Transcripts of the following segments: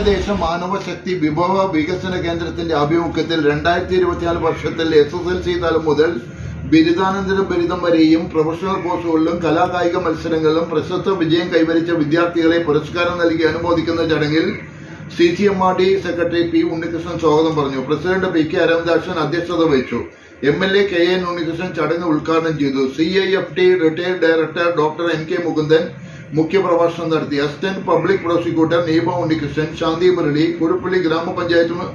തീരദേശ മാനവശക്തി വിഭവ വികസന കേന്ദ്രത്തിന്റെ ആഭിമുഖ്യത്തിൽ 2024 വർഷത്തിൽ SSLC തലം മുതൽ ബിരുദാനന്തര ബിരുദം വരെയും പ്രൊഫഷണൽ കോഴ്സുകളിലും കലാകായിക മത്സരങ്ങളിലും പ്രശസ്ത വിജയം കൈവരിച്ച വിദ്യാർത്ഥികളെ പുരസ്കാരം നൽകി അനുമോദിക്കുന്ന ചടങ്ങിൽ CCMRD സെക്രട്ടറി P. ഉണ്ണികൃഷ്ണൻ സ്വാഗതം പറഞ്ഞു. പ്രസിഡന്റ് PK അരവിന്ദാക്ഷൻ അധ്യക്ഷത വഹിച്ചു. MLA KN ഉണ്ണികൃഷ്ണൻ ചടങ്ങ് ഉദ്ഘാടനം ചെയ്തു. CIFT retired director doctor NK Mukundan മുഖ്യപ്രഭാഷണം നടത്തി. Assistant public prosecutor Neeba Unnikrishnan, Shanti Murali, Kuruppally grama panchayat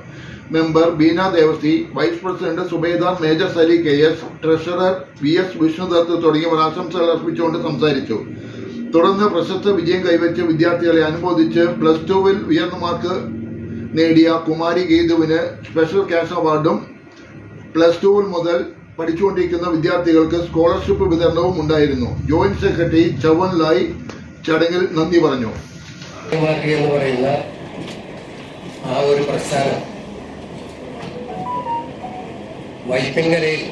member Beena Devasi, vice president subedar major Sali KS, treasurer VS Vishnudath തുടങ്ങിയവർ ആശംസകൾ അർപ്പിച്ചുകൊണ്ട് സംസാരിച്ചു. തുടർന്ന് പ്രശസ്ത വിജയം കൈവരിച്ച വിദ്യാർത്ഥികളെ അനുമോദിച്ച് +2 ഉയർന്ന മാർക്ക് നേടിയ കുമാരി ഗീതുവിന് സ്പെഷ്യൽ ക്യാഷ് അവാർഡും +2 മുതൽ പഠിച്ചുകൊണ്ടിരിക്കുന്ന വിദ്യാർത്ഥികൾക്ക് സ്കോളർഷിപ്പ് വിതരണവും ഉണ്ടായിരുന്നു. ജോയിന്റ് സെക്രട്ടറി ചവൻ ലായ് ചടങ്ങിൽ നന്ദി പറഞ്ഞു. എന്ന് പറയുന്ന ആ ഒരു പ്രസ്ഥാനം വൈപ്പിങ്കരയിൽ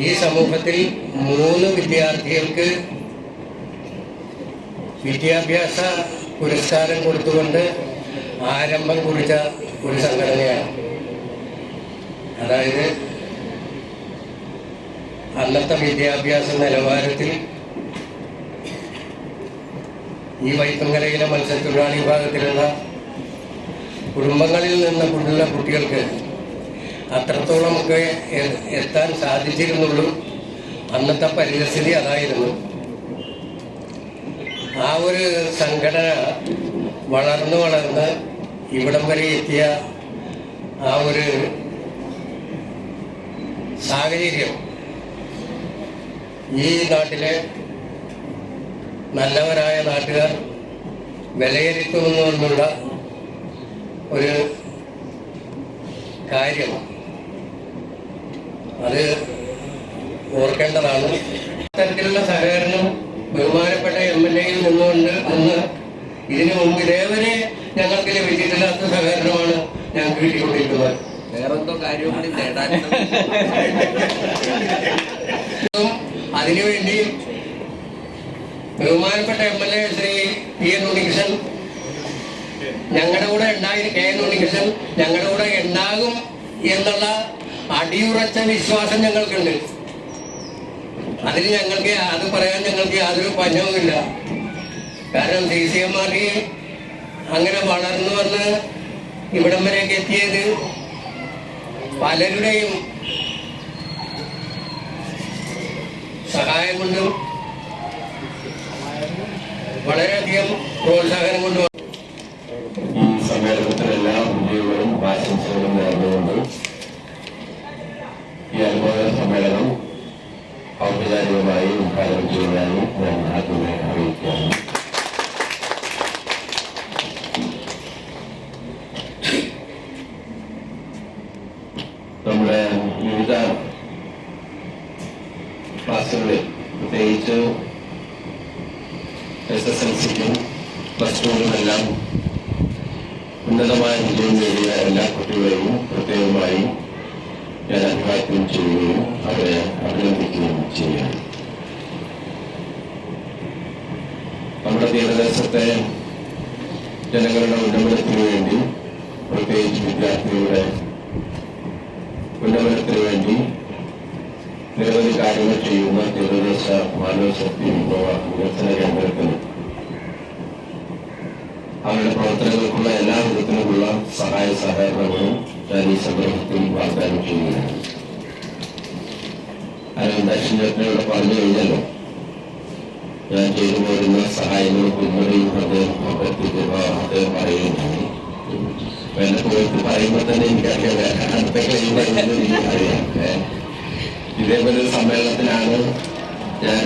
ഈ സമൂഹത്തിൽ 3 വിദ്യാർത്ഥികൾക്ക് വിദ്യാഭ്യാസ പുരസ്കാരം കൊടുത്തുകൊണ്ട് ആരംഭം കുറിച്ച ഒരു സംഘടനയാണ്. അതായത് അന്നത്തെ വിദ്യാഭ്യാസ നിലവാരത്തിൽ ഈ വൈപ്പിങ്കരയിലെ മത്സ്യത്തൊഴിലാളി വിഭാഗത്തിലുള്ള കുടുംബങ്ങളിൽ നിന്നുള്ള കുട്ടികൾക്ക് അത്രത്തോളമൊക്കെ എത്താൻ സാധിച്ചിരുന്നുള്ളൂ. അന്നത്തെ പരിസ്ഥിതി അതായിരുന്നു. ആ ഒരു സംഘടന വളർന്ന് ഇവിടം വരെ എത്തിയ ആ ഒരു സാഹചര്യം ഈ നാട്ടിലെ നല്ലവരായ നാട്ടുകാർ വിലയിരുത്തുമെന്നുള്ള ഒരു കാര്യം അത് ഓർക്കേണ്ടതാണ്. തരത്തിലുള്ള സഹകരണം ബഹുമാനപ്പെട്ട MLAയിൽ നിന്നുകൊണ്ട് ഇതിനു മുമ്പ് ഇതേവരെ ഞങ്ങൾക്ക് ലഭിച്ചിട്ടില്ലാത്ത സഹകരണമാണ് ഞങ്ങൾക്ക് കിട്ടിക്കൊണ്ടിരിക്കുന്നത്. വേറെന്തോ കാര്യം കൂടി നേടാൻ അതിനുവേണ്ടി ബഹുമാനപ്പെട്ട MLA ശ്രീ PN ഉണ്ണികൃഷ്ണൻ ഞങ്ങളുടെ കൂടെ KN ഉണ്ണികൃഷ്ണൻ ഞങ്ങളുടെ കൂടെ ഉണ്ടാകും എന്നുള്ള അടിയുറച്ച വിശ്വാസം ഞങ്ങൾക്കുണ്ട്. അതിന് അത് പറയാൻ ഞങ്ങൾക്ക് യാതൊരു പഞ്ഞവുമില്ല. കാരണം CCMRD അങ്ങനെ വളർന്നു വന്ന് ഇവിടം വരെയൊക്കെ എത്തിയത് പലരുടെയും സഹായം കൊണ്ടും വളരെയധികം പ്രോത്സാഹനം കൊണ്ടും ഈ സമ്മേളനത്തിലെല്ലാം വിജയങ്ങളും ആശംസകളും നേർന്നുകൊണ്ട് ഈ അനുമോദന സമ്മേളനം ഔപചാരികമായി ഉദ്ഘാടനം ചെയ്യാനും ഞാൻ ആദ്യമേ അറിയിക്കുകയാണ്. നമ്മുടെ വിവിധ ക്ലാസ്സുകളിൽ പ്രത്യേകിച്ച് SSLCക്കും +2-നും ഉന്നതമായ വിജയം നേടിയ എല്ലാ കുട്ടികളെയും പ്രത്യേകമായി ഞാൻ അഭിവാദ്യം ചെയ്യുകയും അവരെ അഭിനന്ദിക്കുകയും ചെയ്യുകയാണ്. നമ്മുടെ തീരദേശത്തെ ജനങ്ങളുടെ ഉന്നമനത്തിനു വേണ്ടി, പ്രത്യേകിച്ച് വിദ്യാർത്ഥികളുടെ ഉന്നമനത്തിനു വേണ്ടി നിരവധി കാര്യങ്ങൾ ചെയ്യുന്ന തീരദേശ മാനവശക്തി വിഭവ വികസന കേന്ദ്രത്തിന് അവരുടെ പ്രവർത്തനങ്ങൾക്കുള്ള എല്ലാ വിധത്തിലുമുള്ള സഹായ സഹകരണങ്ങളും ഞാൻ ഈ സന്ദർഭത്തിൽ വാഗ്ദാനം ചെയ്യുകയാണ്. അരവിന്ദാക്ഷനോട് പറഞ്ഞു കഴിഞ്ഞല്ലോ, ഞാൻ ചെയ്തു പോരുന്ന സഹായങ്ങളും പിന്തുണയും അദ്ദേഹം പറയുകയുണ്ടായി. എന്നെ പോയിട്ട് പറയുമ്പോൾ തന്നെ എനിക്കറിയാം അടുത്ത അറിയാം. ഇതേപോലെ ഒരു സമ്മേളനത്തിലാണ് ഞാൻ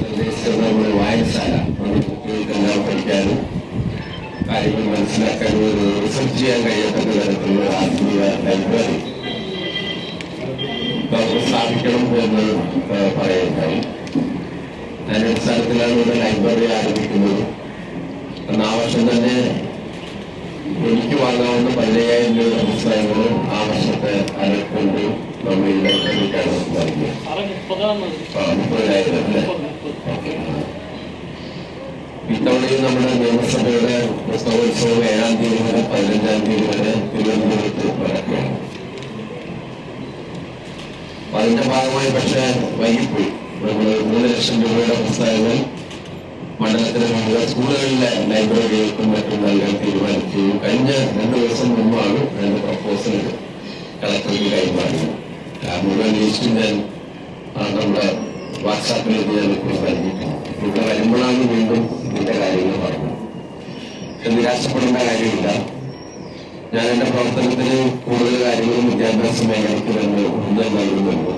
ഉദ്ദേശിച്ചത്. നമ്മുടെ വായനശാല കുട്ടികൾക്കെല്ലാം പഠിക്കാനും കാര്യങ്ങൾ മനസ്സിലാക്കാനും ഒരു റിസർച്ച് ചെയ്യാൻ കഴിയത്തക്ക തരത്തിലുള്ള ആധുനിക ലൈബ്രറി നമുക്ക് സ്ഥാപിക്കണം എന്ന് പറയുകയുണ്ടായി. അതിന്റെ അടിസ്ഥാനത്തിലാണ് ഇവിടെ ലൈബ്രറി ആരംഭിക്കുന്നത്. ആ വർഷം തന്നെ എനിക്ക് വാങ്ങാവുന്ന 15,000 രൂപ പുസ്തകങ്ങൾ ആ വർഷത്തെ അലക്കൊണ്ട് നമ്മൾ ഈ ലൈബ്രറിക്കാണ് നൽകിയത്. 30,000 അല്ലേ? ഇത്തവണയും നമ്മുടെ നിയമസഭയുടെ പുസ്തകോത്സവം 7-ാം തീയതി മുതൽ 15-ാം തീയതി വരെ തിരുവനന്തപുരത്ത് നടക്കുകയാണ്. അതിന്റെ ഭാഗമായി പക്ഷേ വൈകിപ്പോയി. നമ്മൾ 3 ലക്ഷം രൂപയുടെ പുസ്തകങ്ങൾ മണ്ഡലത്തിലെ വിവിധ സ്കൂളുകളിലെ ലൈബ്രറികൾക്കും മറ്റും നൽകാൻ തീരുമാനിച്ചു. കഴിഞ്ഞ 2 ദിവസം മുമ്പാണ് അതിന്റെ പ്രപ്പോസലുകൾ കളക്ടർക്ക് കൈമാറിയത്. മുഴുവൻ ലിസ്റ്റും ഞാൻ നമ്മുടെ വാട്സാപ്പിലേക്ക് ഞാൻ ഇപ്പോൾ നൽകിയിട്ടുണ്ട്. ഇവിടെ വരുമ്പോഴാണ് വീണ്ടും ഇതിന്റെ കാര്യങ്ങൾ പറഞ്ഞു. പക്ഷെ നിരാശപ്പെടേണ്ട കാര്യമില്ല. ഞാൻ എന്റെ പ്രവർത്തനത്തിന് കൂടുതൽ കാര്യങ്ങളും വിദ്യാഭ്യാസ മേഖലയ്ക്ക് തന്നെ ഊന്നൽ നൽകുന്നുണ്ട്.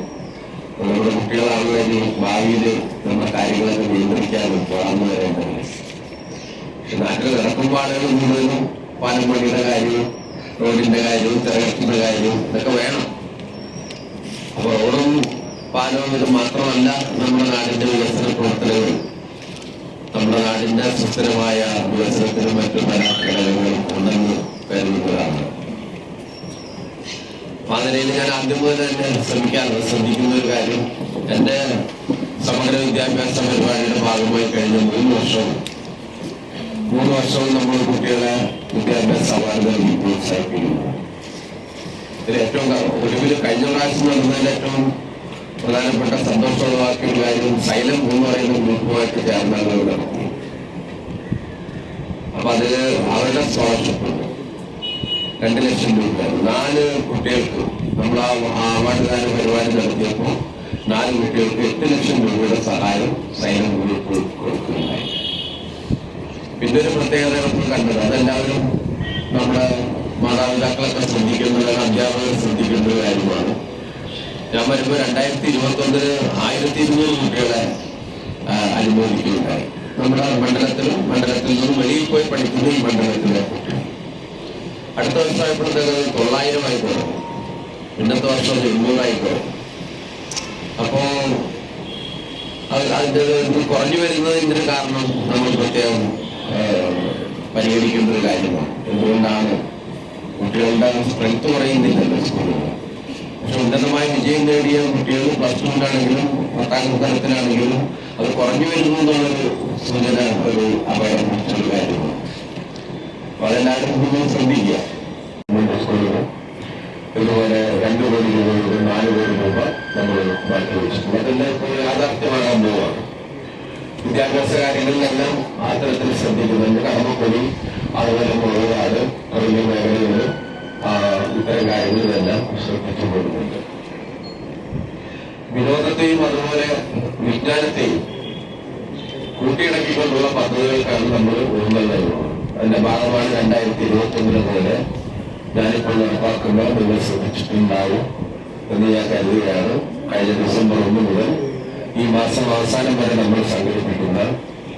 നമ്മുടെ കുട്ടികളാണെങ്കിൽ ഭാവിയിൽ നമ്മുടെ കാര്യങ്ങളൊക്കെ നിയന്ത്രിക്കാനും വളർന്നു വരേണ്ടത്. പക്ഷെ നാട്ടിൽ നടക്കുമ്പോൾ ആളുകൾ മുഴുവനും പാലം പണിയുടെ കാര്യവും റോഡിന്റെ കാര്യവും തിരഞ്ഞെടുപ്പിന്റെ കാര്യവും ഇതൊക്കെ വേണം. അപ്പൊ റോഡും പാലവും ഇത് മാത്രമല്ല നമ്മുടെ നാടിന്റെ വികസന പ്രവർത്തനങ്ങൾ. നമ്മുടെ നാടിന്റെ സുസ്ഥിരമായ വികസനത്തിനും മറ്റു പല ഘടകങ്ങളും ഉണ്ടെന്ന് കരുതുന്നതാണ്. അപ്പൊ ആ നിലയിൽ ഞാൻ ആദ്യം മുതൽ തന്നെ ശ്രദ്ധിക്കുന്ന ഒരു കാര്യം, എന്റെ സമഗ്ര വിദ്യാഭ്യാസ പരിപാടിയുടെ ഭാഗമായി കഴിഞ്ഞ 3 വർഷവും നമ്മൾ കുട്ടികളെ വിദ്യാഭ്യാസ അവാർഡ് നൽകി പ്രോത്സാഹിപ്പിക്കുന്നു. ഇതിൽ ഏറ്റവും ഒടുവിൽ കഴിഞ്ഞ പ്രാവശ്യം നടന്നതിൽ ഏറ്റവും പ്രധാനപ്പെട്ട സന്തോഷമുള്ളതാക്കിയ ഒരു കാര്യം സൈലം എന്ന് പറയുന്ന ഗ്രൂപ്പുമായിട്ട് ചേർന്നാണ് നടത്തി. അപ്പൊ അതില് അവരുടെ സ്കോളർഷിപ്പ് 2 ലക്ഷം രൂപ 4 കുട്ടികൾക്ക് നമ്മൾ ആ അവാർഡ്ദാന പരിപാടി നടത്തിയപ്പോൾ 4 കുട്ടികൾക്ക് 8 ലക്ഷം രൂപയുടെ സഹായം സൈലം ഗ്രൂപ്പ് കൊടുക്കുകയുണ്ടായി. പിന്നെ ഒരു പ്രത്യേകത നമ്മൾ കണ്ടത്, അതെല്ലാവരും നമ്മുടെ മാതാപിതാക്കളൊക്കെ ശ്രദ്ധിക്കുന്നത്, അധ്യാപകർ ശ്രദ്ധിക്കേണ്ട ഒരു കാര്യമാണ്. ഞാൻ വരുമ്പോൾ 2021 1200 കുട്ടികളെ അനുമോദിക്കുകയുണ്ടായി. നമ്മുടെ മണ്ഡലത്തിൽ നിന്നും വെളിയിൽ പോയി പഠിക്കുന്ന ഈ മണ്ഡലത്തിലെ കുട്ടികൾ. അടുത്ത വർഷമായപ്പോഴത്തേക്ക് 900 ആയി തുടങ്ങും. ഇന്നത്തെ വർഷം 800 തുടങ്ങും. അപ്പോ അതിന്റെ കുറഞ്ഞു വരുന്നതിന്റെ കാരണം നമ്മൾ പ്രത്യേകം പരിഗണിക്കേണ്ട ഒരു കാര്യമാണ്. എന്തുകൊണ്ടാണ് കുട്ടികളുടെ സ്ട്രെങ്ത് കുറയുന്നില്ലല്ലോ സ്കൂളുകൾ. പക്ഷെ ഉന്നതമായ വിജയം നേടിയ കുട്ടികൾ +2-ലാണെങ്കിലും 10ാം തലത്തിലാണെങ്കിലും അത് കുറഞ്ഞു വരുന്നു എന്നുള്ളൊരു സൂചന ഒരു അപകടം പിടിച്ചൊരു കാര്യമാണ്. അപ്പൊ അതെല്ലാവരും കൂടുതൽ ശ്രദ്ധിക്കുക. സ്കൂളുകൾ ഇതുപോലെ 2 കോടി രൂപയുടെ 4 കോടി രൂപ നമ്മൾ മാറ്റി വെച്ചിട്ടുണ്ട്. അതെല്ലാം ഇപ്പോൾ യാഥാർത്ഥ്യമാകാൻ പോവുകയാണ്. വിദ്യാഭ്യാസ കാര്യങ്ങളിലെല്ലാം ആ തരത്തിൽ ശ്രദ്ധിക്കുന്നുണ്ട്. കടമക്കുടി, അതുപോലെ മുളകാട് തുടങ്ങിയ മേഖലകളിൽ ഇത്തരം കാര്യങ്ങളിലെല്ലാം ശ്രദ്ധിച്ചു പോകുന്നുണ്ട്. വിനോദത്തെയും അതുപോലെ വിജ്ഞാനത്തെയും കൂട്ടിയിണക്കിക്കൊണ്ടുള്ള പദ്ധതികൾക്കാണ് നമ്മൾ ഊന്നൽ നൽകുന്നത്. അതിന്റെ ഭാഗമാണ് 2021 പോലെ ഞാനിപ്പോൾ നടപ്പാക്കുന്ന നിങ്ങൾ ശ്രദ്ധിച്ചിട്ടുണ്ടാവും എന്ന് ഞാൻ കരുതുകയാണ്. കഴിഞ്ഞ ഡിസംബർ 1 മുതൽ ഈ മാസം അവസാനം വരെ നമ്മൾ സംഘടിപ്പിക്കുന്ന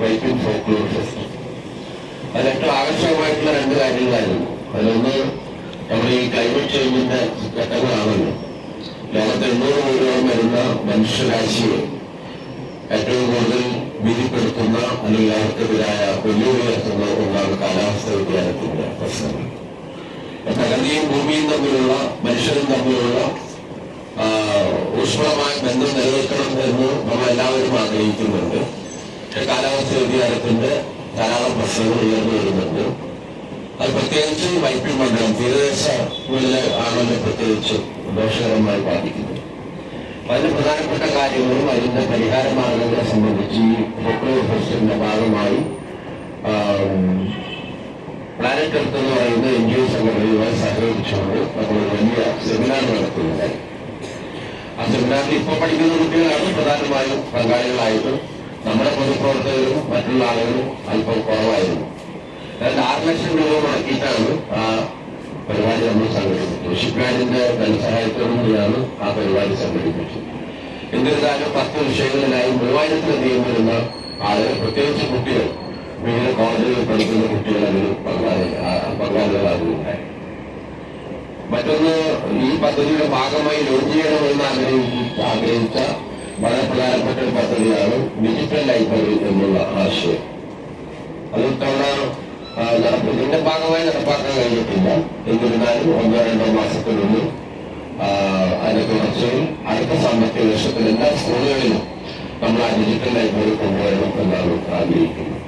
വൈപ്പിൻ ഫോക്ലോർ ഫെസ്റ്റ്. അതിലേറ്റവും ആകർഷകമായിട്ടുള്ള 2 കാര്യങ്ങളായിരുന്നു. അതിലൊന്ന്, നമ്മൾ ഈ ക്ലൈമറ്റ് ചേഞ്ചിന്റെ ഘട്ടങ്ങളാണല്ലോ. ലോകത്തെ 800 കോടിയോളം വരുന്ന മനുഷ്യരാശിയെ ഏറ്റവും കൂടുതൽ ഭീതിപ്പെടുത്തുന്ന അല്ലെങ്കിൽ അവർക്കെതിരായ വെല്ലുവിളി ഉയർത്തുന്ന ഒന്നാണ് കാലാവസ്ഥ വ്യതിയാനത്തിന്റെ പ്രശ്നങ്ങൾ. പ്രകൃതിയും ഭൂമിയും തമ്മിലുള്ള മനുഷ്യരും തമ്മിലുള്ള ഊഷ്മളമായ ബന്ധം നിലനിൽക്കണം എന്ന് നമ്മളെല്ലാവരും ആഗ്രഹിക്കുന്നുണ്ട്. പക്ഷെ കാലാവസ്ഥ വ്യതിയാനത്തിന്റെ ധാരാളം പ്രശ്നങ്ങൾ ഉയർന്നു വരുന്നുണ്ട്. അത് പ്രത്യേകിച്ച് വൈപ്പിൻ മണ്ഡലം തീരദേശങ്ങളിലെ ആളുകളെ പ്രത്യേകിച്ച് ദോഷകരമായി ബാധിക്കുന്നു. അതിന് പ്രധാനപ്പെട്ട കാര്യങ്ങളും അതിന്റെ പരിഹാര മാർഗങ്ങളെ സംബന്ധിച്ച് ഈ ഫോക്ലോർ ഫെസ്റ്റിന്റെ ഭാഗമായി പ്ലാനറ്റ് എർത്ത് എന്ന് പറയുന്ന NGO സംഘടനയുമായി സഹകരിച്ചുകൊണ്ട് നമ്മളൊരു വലിയ സെമിനാർ നടത്തുകയുണ്ടായി. ആ സെമിനാറിൽ ഇപ്പോൾ പഠിക്കുന്ന കുട്ടികളാണ് പ്രധാനമായും പങ്കാളികളായിട്ടും നമ്മുടെ പൊതുപ്രവർത്തകരും മറ്റുള്ള ആളുകളും അല്പം കുറവായിരുന്നു. അതായത് 6 ലക്ഷം രൂപ മുടക്കിയിട്ടാണ് ആ പരിപാടി നമ്മൾ സംഘടിപ്പിച്ചത്. ഷിപ്പ്യാർഡിന്റെ ധനസഹായത്തോടുകൂടിയാണ് ആ പരിപാടി സംഘടിപ്പിച്ചത്. എന്നിരുന്നാലും 10 വിഷയങ്ങളിലായി 3000-ലധികം വരുന്ന ആളുകൾ, പ്രത്യേകിച്ച് കുട്ടികൾ, വിവിധ കോളേജുകളിൽ പഠിക്കുന്ന കുട്ടികൾ അതിൽ പങ്കാളികളാകുകയുണ്ടായി. മറ്റൊന്ന്, ഈ പദ്ധതിയുടെ ഭാഗമായി ലോഞ്ച് ചെയ്യണമെന്ന് ആഗ്രഹിച്ച വളരെ പ്രധാനപ്പെട്ട ഒരു പദ്ധതിയാണ് ഡിജിറ്റൽ ലൈബ്രറി എന്നുള്ള ആശയം. അത് ഇത്തവണ ഇതിന്റെ ഭാഗമായി നടപ്പാക്കാൻ കഴിഞ്ഞിട്ടില്ല. എന്നിരുന്നാലും 1-2 മാസത്തിനുള്ളിൽ അതിന്റെ തുടർച്ചയിൽ അടുത്ത സാമ്പത്തിക വർഷത്തിൽ എല്ലാ സ്കൂളുകളിലും നമ്മൾ ആ ഡിജിറ്റൽ ലൈബ്രറി കൊണ്ടുവരണം എന്നാണ് ആഗ്രഹിക്കുന്നത്.